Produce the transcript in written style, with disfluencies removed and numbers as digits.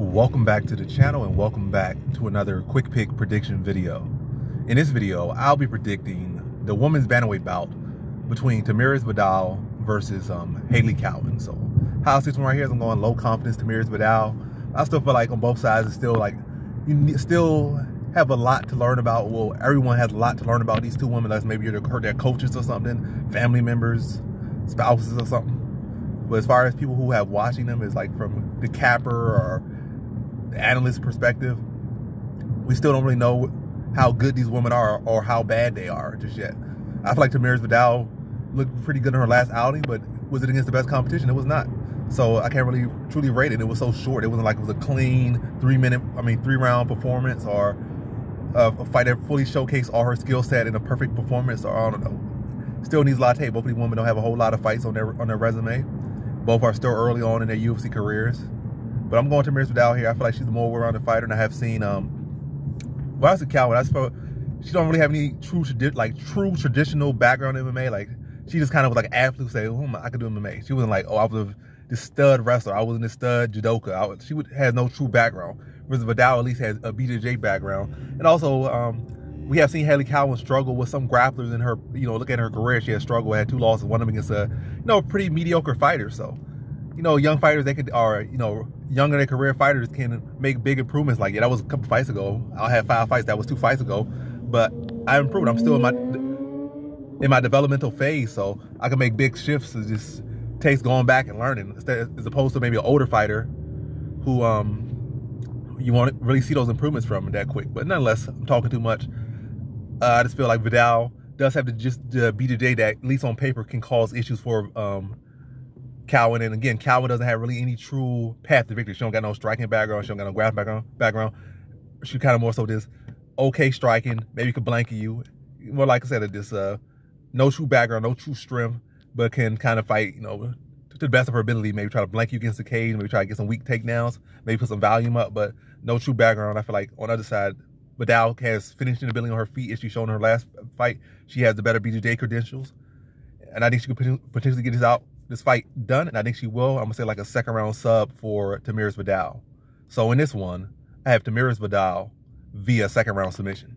Welcome back to the channel and welcome back to another quick pick prediction video. In this video, I'll be predicting the women's bantamweight bout between Tamires Vidal versus Hailey Cowan. So how I see this one right here is I'm going low confidence Tamires Vidal. I still feel like on both sides it's still like you still have a lot to learn about. Well, everyone has a lot to learn about these two women. Like maybe you're their coaches or something, family members, spouses or something. But as far as people who have watching them is like from the capper or the analyst perspective, we still don't really know how good these women are or how bad they are just yet. I feel like Tamires Vidal looked pretty good in her last outing, but was it against the best competition? It was not. So I can't really truly rate it. It was so short. It wasn't like it was a clean 3-round performance or a fight that fully showcased all her skill set in a perfect performance, or I don't know. Still needs a lot of tape. Both of these women don't have a whole lot of fights on their resume. Both are still early on in their UFC careers. But I'm going to Tamires Vidal here. I feel like she's a more well-rounded fighter, and I have seen well, I said Cowan. I feel she don't really have any true traditional background in MMA. Like she just kind of was like an athlete who say, "Oh, I could do MMA." She wasn't like, "Oh, I was this stud wrestler. I wasn't this stud judoka." She has no true background. Whereas Vidal at least has a BJJ background, and also we have seen Hailey Cowan struggle with some grapplers in her. Look at her career. She has struggled. Had 2 losses. One of them against a pretty mediocre fighter. So young fighters younger than career fighters can make big improvements. Like, yeah, that was a couple fights ago. I had 5 fights. That was 2 fights ago. But I improved. I'm still in my developmental phase, so I can make big shifts. It just takes going back and learning, as opposed to maybe an older fighter who you won't really see those improvements from that quick. But nonetheless, I'm talking too much. I just feel like Vidal does have the BJJ that, at least on paper, can cause issues for Cowan. And again, Cowan doesn't have really any true path to victory. She don't got no striking background. She don't got no grappling background. She kind of more so just okay striking. Maybe could blanket you. More like I said, this no true background, no true strength, but can kind of fight, to the best of her ability. Maybe try to blank you against the cage. Maybe try to get some weak takedowns. Maybe put some volume up, but no true background. I feel like on the other side, Vidal has finishing ability on her feet, as she's shown in her last fight. She has the better BJJ credentials, and I think she could potentially get this fight done, and I think she will. I'm gonna say like a 2nd round sub for Tamires Vidal. So in this one, I have Tamires Vidal via 2nd round submission.